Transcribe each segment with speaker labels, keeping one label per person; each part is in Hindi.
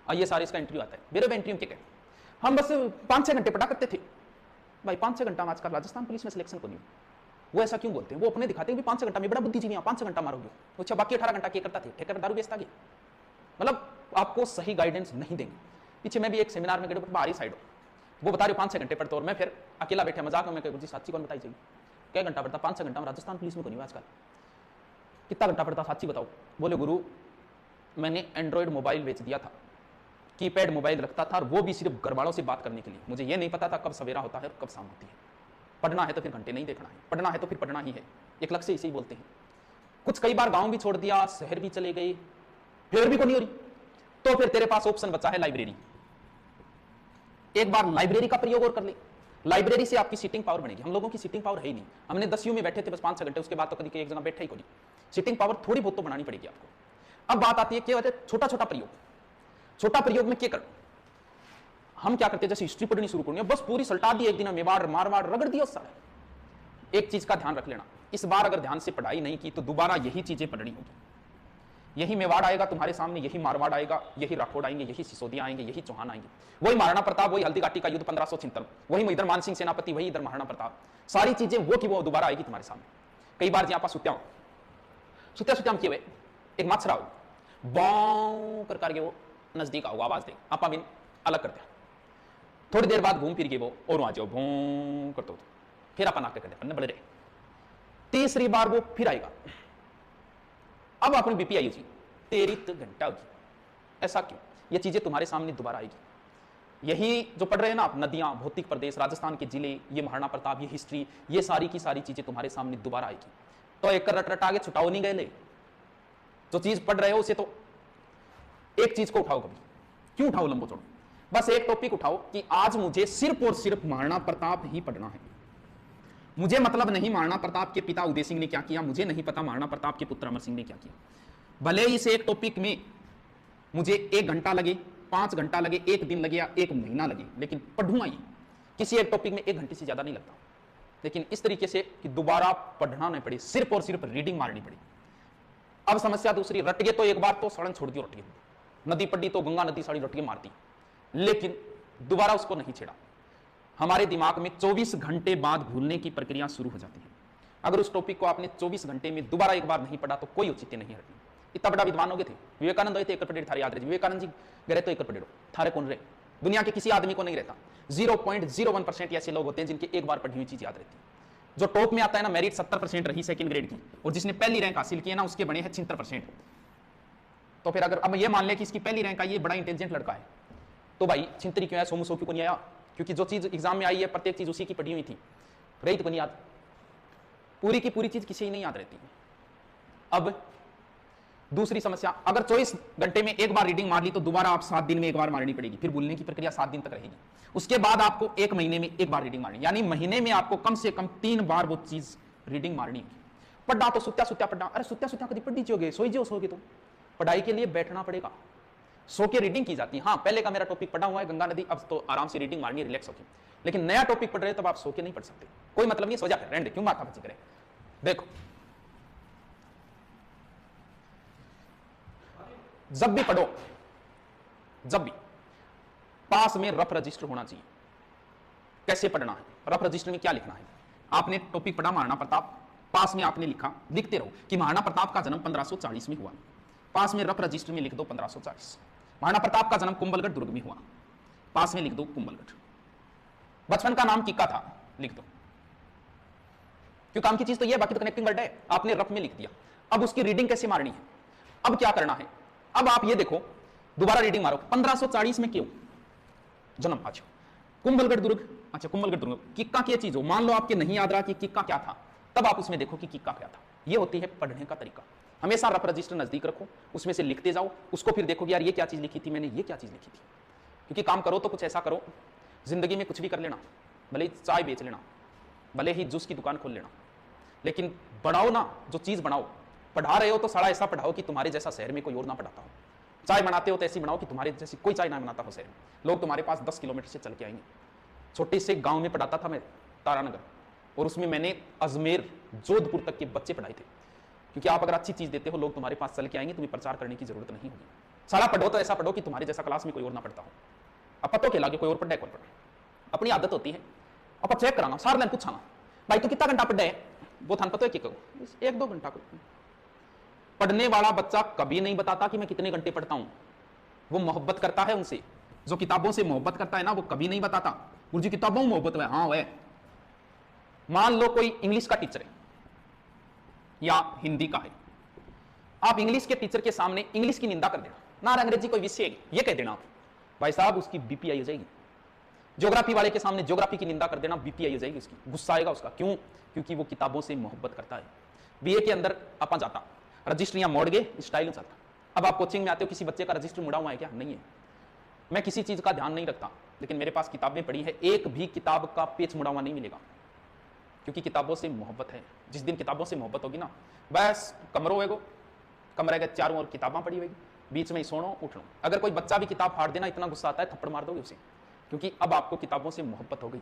Speaker 1: और ये सारे इसका इंटरव्यू आता है, ब्यूरो इंटरव्यू के हम बस 5-6 घंटे पढ़ा करते थे। भाई 5-6 घंटा में आजकल राजस्थान पुलिस में सिलेक्शन को नहीं। वो ऐसा क्यों बोलते हैं? वो अपने दिखाते हैं भी 5-6 घंटा में बड़ा बुद्धिजीवी 5-6 घंटा मारोगे। अच्छा बाकी 18 घंटा क्या करता थे? ठेकर दारू बेचता गया। मतलब आपको सही गाइडेंस नहीं देंगे। पीछे मैं भी एक सेमिनार में गए बाहरी साइड हो, वो बता रहे 5-6 घंटे पढ़ते और मैं फिर अकेला बैठे मजाक में कहूँ जी साची कौन बताई चाहिए क्या घंटा पढ़ता? 5-6 घंटा में राजस्थान पुलिस में को नहीं आजकल। कितना घंटा पढ़ता साची बताओ? बोले गुरु मैंने एंड्रॉइड मोबाइल बेच दिया था, कीपैड मोबाइल रखता था और वो भी सिर्फ घरवालों से बात करने के लिए। मुझे ये नहीं पता था कब सवेरा होता है और कब शाम होती है। पढ़ना है तो फिर घंटे नहीं देखना है, पढ़ना है तो फिर पढ़ना ही है। एक लक्ष्य इसे ही बोलते हैं। कुछ कई बार गांव भी छोड़ दिया, शहर भी चले गए, फिर भी को नहीं हो रही, तो फिर तेरे पास ऑप्शन बचा है लाइब्रेरी। एक बार लाइब्रेरी का प्रयोग और कर ले। लाइब्रेरी से आपकी सीटिंग पावर बनेगी। हम लोगों की सीटिंग पावर है ही नहीं। हमने 10 में बैठे थे बस 5-6 घंटे, उसके बाद तो कभी एक जगह बैठे ही को नहीं। सीटिंग पावर थोड़ी बहुत तो बनानी पड़ेगी आपको। अब बात आती है क्या होता है छोटा छोटा प्रयोग। छोटा प्रयोग में क्या कर हम क्या करते हैं? जैसे हिस्ट्री पढ़नी शुरू करनी है, बस पूरी सल्टा दी एक दिन, मेवाड़ मारवाड़ रगड़ दिया सारा। एक चीज का ध्यान रख लेना, इस बार अगर ध्यान से पढ़ाई नहीं की तो दोबारा यही चीजें पढ़नी होगी। यही मेवाड़ आएगा तुम्हारे सामने, यही मारवाड़ आएगा, यही राठौड़ आएंगे, यही सिसोदिया आएंगे, यही चौहान आएंगे, वही महाराणा प्रताप, वही हल्दीघाटी का युद्ध 1576, वही इधर मानसिंह सेनापति, वही इधर महाराणा प्रताप। सारी चीजें वो की वो दोबारा आएगी तुम्हारे सामने। कई बार जहां पर सुत्या किए हुए एक मच्छरा हो बाऊ कर करके वो नजदीक आओ, आवाज दे, आप बिन अलग करते हैं। थोड़ी देर बाद घूम फिर के वो और आ जाओ भूं करते हो, फिर अपन आके करते बड़े रहे। तीसरी बार वो फिर आएगा। अब अपनी बीपी आई जी तेरी तो घंटा होगी। ऐसा क्यों? ये चीजें तुम्हारे सामने दोबारा आएगी। यही जो पढ़ रहे हैं ना आप, नदियां, भौतिक प्रदेश, राजस्थान के जिले, ये महाराणा प्रताप, ये हिस्ट्री, ये सारी की सारी चीजें तुम्हारे सामने दोबारा आएगी। तो एक रट रट आगे छुटाओ नहीं गए ले। जो चीज पढ़ रहे हो उसे तो एक चीज को उठाओ, कभी क्यों उठाओ लंबो चौड़ो, बस एक टॉपिक उठाओ कि आज मुझे सिर्फ और सिर्फ महाराणा प्रताप ही पढ़ना है। मुझे मतलब नहीं महाराणा प्रताप के पिता उदय सिंह ने क्या किया, मुझे नहीं पता महाराणा प्रताप के पुत्र अमर सिंह ने क्या किया। भले इस एक टॉपिक में मुझे 1 घंटा लगे, 5 घंटा लगे, 1 दिन लगे या 1 महीना लगे, लेकिन पढ़ूंगा ही। किसी एक टॉपिक में 1 घंटे से ज्यादा नहीं लगता, लेकिन इस तरीके से कि दोबारा पढ़ना नहीं पड़े, सिर्फ और सिर्फ रीडिंग मारनी पड़ी। अब समस्या दूसरी, रट गए तो एक बार तो सड़न छोड़ दियो, रट गए, नदी पड़ी तो गंगा नदी साड़ी रट के मारती, लेकिन दोबारा उसको नहीं छेड़ा। हमारे दिमाग में 24 घंटे बाद भूलने की प्रक्रिया शुरू हो जाती है। अगर उस टॉपिक को आपने 24 घंटे में दोबारा एक बार नहीं पढ़ा तो कोई औचित्य नहीं रखी। इतना बड़ा विद्वान हो गए थे विवेकानंद, थे एक पढ़े थारे याद रहे, विवेकानंद जी गए तो एक पढ़े थारे कौन रहे? दुनिया के किसी आदमी को नहीं रहता। 0.01% ऐसे लोग होते हैं जिनके एक बार पढ़ी हुई चीज याद रहती है। जो टॉप में आता है ना, मेरिट 70% रही सेकंड ग्रेड की, और जिसने पहली रैंक हासिल की है ना, उसके बने हैं 76%। तो फिर अगर अब ये मान ले कि इसकी पहली रैंक आई, ये बड़ा इंटेलिजेंट लड़का है, तो भाई छिंतरी क्यों है, सोमू सो क्यों नहीं आया? क्योंकि जो चीज एग्जाम में आई है प्रत्येक चीज उसी की पढ़ी हुई थी, रही तो नहीं याद। पूरी की पूरी चीज किसी ही नहीं याद रहती। अब दूसरी समस्या, अगर 24 घंटे में एक बार रीडिंग मार ली तो दोबारा आप 7 दिन में एक बार मारनी पड़ेगी, फिर भूलने की प्रक्रिया 7 दिन तक रहेगी। उसके बाद आपको 1 महीने में एक बार रीडिंग मारनी, यानी महीने में आपको कम से कम 3 बार वो चीज रीडिंग मारनी होगी। पढ़ना तो सुत्या सुत्या पढ़ना, अरे सुत्या सुत्या कभी पढ़ दीजिए, सोई जो सोगे तो पढ़ाई के लिए बैठना पड़ेगा, सो के रीडिंग की जाती है। हाँ, पहले का मेरा टॉपिक पढ़ा हुआ है गंगा नदी, अब तो आराम से रीडिंग मारनी है, रिलैक्स होकर। लेकिन नया टॉपिक पढ़ रहे तब आप सो के नहीं पढ़ सकते, कोई मतलब नहीं, सो जा रहने दे, क्यों माथा पची करे। देखो जब भी पढ़ो, जब भी पास में रफ रजिस्टर होना चाहिए। कैसे पढ़ना है, रफ रजिस्टर में क्या लिखना है? आपने टॉपिक पढ़ा महाराणा प्रताप, पास में आपने लिखा, लिखते रहो कि महाराणा प्रताप का जन्म 1540 में हुआ। पास में रफ रजिस्टर में लिख दो 1540। महाराणा प्रताप का जन्म कुंभलगढ़ दुर्ग में हुआ, पास में लिख दो कुंभलगढ़। बचपन का नाम किक्का था, लिख दो, क्यों काम की चीज तो ये, बाकी तो कनेक्टिंग वर्ड है, आपने रफ में लिख दिया। अब उसकी रीडिंग कैसे मारनी है, अब क्या करना है? अब आप ये देखो, दोबारा रीडिंग मारो, 1540 में क्यों जन्म? अच्छा कुंभलगढ़ दुर्ग, अच्छा कुंभलगढ़ दुर्ग, किक्का की चीज हो, मान लो आपके नहीं याद रहा कि किक्का क्या था, तब आप उसमें देखो कि किक्का क्या था। ये होती है पढ़ने का तरीका। हमेशा रफ रजिस्टर नजदीक रखो, उसमें से लिखते जाओ, उसको फिर देखो कि यार ये क्या चीज लिखी थी मैंने, ये क्या चीज लिखी थी। क्योंकि काम करो तो कुछ ऐसा करो, जिंदगी में कुछ भी कर लेना, भले ही चाय बेच लेना, भले ही जूस की दुकान खोल लेना, लेकिन बढ़ाओ ना, जो चीज बनाओ। पढ़ा रहे हो तो सारा ऐसा पढ़ाओ कि तुम्हारे जैसा शहर में कोई और ना पढ़ाता हो। चाय बनाते हो तो ऐसी बनाओ कि तुम्हारे जैसी कोई चाय ना बनाता हो शहर में, लोग तुम्हारे पास 10 किलोमीटर से चल के आएंगे। छोटे से गांव में पढ़ाता था मैं, तारानगर, और उसमें मैंने अजमेर जोधपुर तक के बच्चे पढ़ाए थे। क्योंकि आप अगर अच्छी चीज देते हो, लोग तुम्हारे पास चल के आएंगे, तुम्हें प्रचार करने की जरूरत नहीं होगी। साला पढ़ो तो ऐसा पढ़ो कि तुम्हारे जैसा क्लास में कोई और ना पढ़ता हो। अब पतो के लागे कोई और पढ़े कौन पढ़े, अपनी आदत होती है। अब चेक कराना सार लाइन पूछाना भाई तू कितना घंटा पढ़े, वो थान पता है कि कहो 1-2 घंटा पढ़ने वाला बच्चा कभी नहीं बताता कि मैं कितने घंटे पढ़ता हूं। वो मोहब्बत करता है उनसे, जो किताबों से मोहब्बत करता है ना, वो कभी नहीं बताता मुझे किताबों में मोहब्बत है। हाँ वह मान लो कोई इंग्लिश का टीचर है या हिंदी का है, आप इंग्लिश के टीचर के सामने इंग्लिश की निंदा कर देना ना, अंग्रेजी कोई विषय है ये कह देना आप, भाई साहब उसकी बीपीआई हो जाएगी। ज्योग्राफी वाले के सामने ज्योग्राफी की निंदा कर देना, बीपीआई हो जाएगी उसकी, गुस्सा आएगा उसका। क्यों? क्योंकि वो किताबों से मोहब्बत करता है। बीए के अंदर अपन जाता रजिस्ट्रियां मोड़ गए स्टाइल चलता। अब आप कोचिंग में आते हो, किसी बच्चे का रजिस्टर मुड़ा हुआ है क्या? नहीं है। मैं किसी चीज का ध्यान नहीं रखता, लेकिन मेरे पास किताबें पड़ी है, एक भी किताब का पेज मुड़ा हुआ नहीं मिलेगा, क्योंकि किताबों से मोहब्बत है। जिस दिन किताबों से मोहब्बत होगी ना, बस कमरों है, कमरे के चारों ओर किताबें पड़ी होगी, बीच में ही सोनो उठो। अगर कोई बच्चा भी किताब फाड़ देना, इतना गुस्सा आता है थप्पड़ मार दोगे उसे, क्योंकि अब आपको किताबों से मोहब्बत हो गई।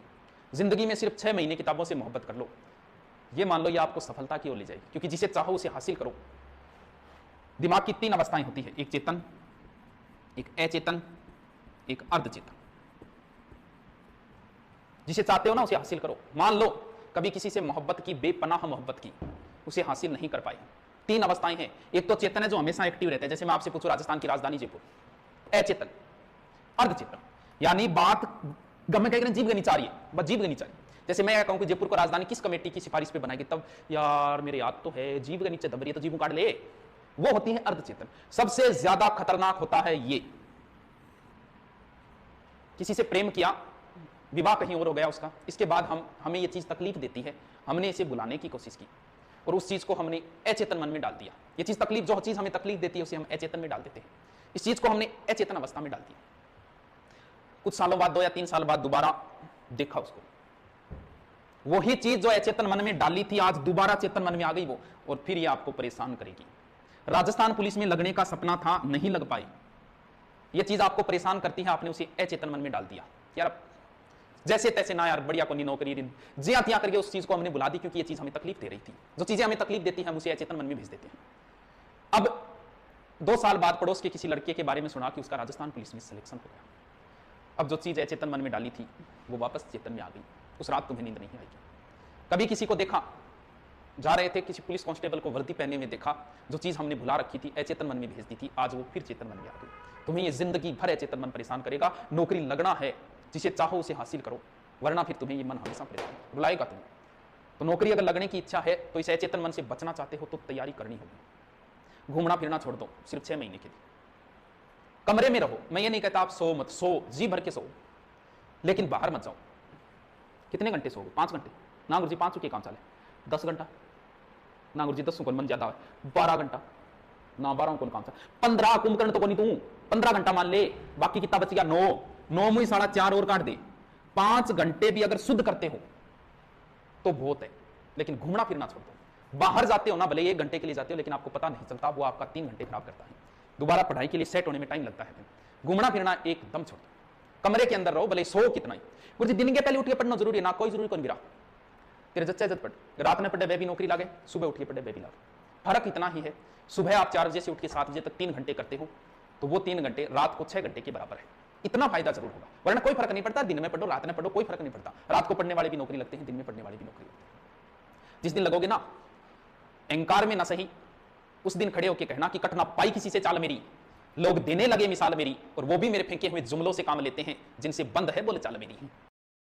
Speaker 1: जिंदगी में सिर्फ 6 महीने किताबों से मोहब्बत कर लो, ये मान लो ये आपको सफलता की ओर ले जाएगी, क्योंकि जिसे चाहो उसे हासिल करो। दिमाग की 3 अवस्थाएं होती है, एक चेतन, एक अचेतन, एक अर्धचेतन। जिसे चाहते हो ना उसे हासिल करो। मान लो कभी किसी से मोहब्बत की, बेपनाह मोहब्बत की, उसे हासिल नहीं कर पाए। 3 अवस्थाएं हैं। एक तो चेतन है जो हमेशा एक्टिव रहता है, जैसे मैं आपसे पूछूं राजस्थान की राजधानी जयपुर, अचेतन। अर्धचेतन यानी बात गमे कह जीव गनी चाह रही है, बस जीव गनी चाहिए। जैसे मैं कहूं कि जयपुर को राजधानी किस कमेटी की सिफारिश पे बनाएगी, तब यार मेरे याद तो है जीव गनी दबरी है तो जीव काट ले, वो होती है अर्धचेतन। सबसे ज्यादा खतरनाक होता है ये, किसी से प्रेम किया, विवाह कहीं और हो गया उसका, इसके बाद हमें ये चीज तकलीफ देती है, हमने इसे बुलाने की कोशिश की और उस चीज को हमने अचेतन मन में डाल दिया। ये चीज तकलीफ, जो चीज हमें तकलीफ देती है उसे हम अचेतन में डाल देते हैं। इस चीज को हमने अचेतन अवस्था में डाल दिया। कुछ सालों बाद, 2 या 3 साल बाद दोबारा देखा उसको, वही चीज जो अचेतन मन में डाली थी आज दोबारा चेतन मन में आ गई वो, और फिर ये आपको परेशान करेगी। राजस्थान पुलिस में लगने का सपना था, नहीं लग पाए। ये चीज आपको परेशान करती है, आपने उसे अचेतन मन में डाल दिया। यार जैसे तैसे ना यार बढ़िया को नहीं नौकरी जिया तिया करके उस चीज को हमने बुला दी, क्योंकि ये चीज हमें तकलीफ दे रही थी। जो चीजें हमें तकलीफ देती हैं हम उसे अचेतन मन में भेज देते हैं। अब 2 साल बाद पड़ोस के किसी लड़के के बारे में सुना कि उसका राजस्थान पुलिस में सिलेक्शन हो गया। अब जो चीज अचेतन मन में डाली थी वो वापस चेतन में आ गई। उस रात तुम्हें नींद नहीं आएगी। कभी किसी को देखा, जा रहे थे, किसी पुलिस कांस्टेबल को वर्दी पहने में देखा, जो चीज हमने भुला रखी थी अचेतन मन में भेज दी थी, आज वो फिर चेतन मन में आ गई। तुम्हें ये जिंदगी भर अचेतन मन परेशान करेगा। नौकरी लगना है, जिसे चाहो उसे हासिल करो, वरना फिर तुम्हें ये मन हमेशा परेशान बुलाएगा तुम्हें। तो नौकरी अगर लगने की इच्छा है तो इस अचेतन मन से बचना चाहते हो तो तैयारी करनी होगी। घूमना फिरना छोड़ दो सिर्फ 6 महीने के लिए, कमरे में रहो। मैं ये नहीं कहता आप सो मत, सो जी भर के सो, लेकिन बाहर मत जाओ। कितने घंटे सोओगे? 5 घंटे ना गुरुजी, 5 के काम चले 10 घंटा ना गुरुजी, 10 को मन ज्यादा है 12 घंटा ना, 12 को काम चले 15 कुंभकर्ण तो को नहीं तू 15 घंटा मान ले, बाकी कितना बच गया? 9 में 4.5 और काट दे। 5 घंटे भी अगर शुद्ध करते हो तो बहुत है, लेकिन घूमना फिरना छोड़ दो। बाहर जाते हो ना, भले 1 घंटे के लिए जाते हो, लेकिन आपको पता नहीं चलता, वो आपका 3 घंटे खराब करता है। दोबारा पढ़ाई के लिए सेट होने में टाइम लगता है। घूमना फिरना एकदम छोड़ दो, कमरे के अंदर रहो, भले सो कितना ही। गुरुजी दिन के पहले उठ के पढ़ना जरूरी है ना? कोई जरूरी कौन गिरा, तेरे जच्चा जत पढ़, रात में पढ़े वे भी नौकरी लागे, सुबह उठ के पढ़े वे भी लागे। फर्क इतना ही है, सुबह आप 4 बजे से उठ के 7 बजे तक 3 घंटे करते हो, तो वो 3 घंटे रात को 6 घंटे के बराबर है। इतना फायदा जरूर होगा, वरना कोई फर्क नहीं पड़ता। दिन में पढ़ो, रात में पढ़ो, कोई फर्क नहीं पड़ता। रात को पढ़ने वाले भी नौकरी लगते हैं, दिन में पढ़ने वाले भी नौकरी लगते हैं। जिस दिन लगोगे ना अहंकार में ना सही, उस दिन खड़े होकर कहना कि कट ना पाई किसी से चाल मेरी, लोग देने लगे मिसाल मेरी, और वो भी मेरे फेंके हुए जुमलों से काम लेते हैं, जिनसे बंद है बोले चाल मेरी।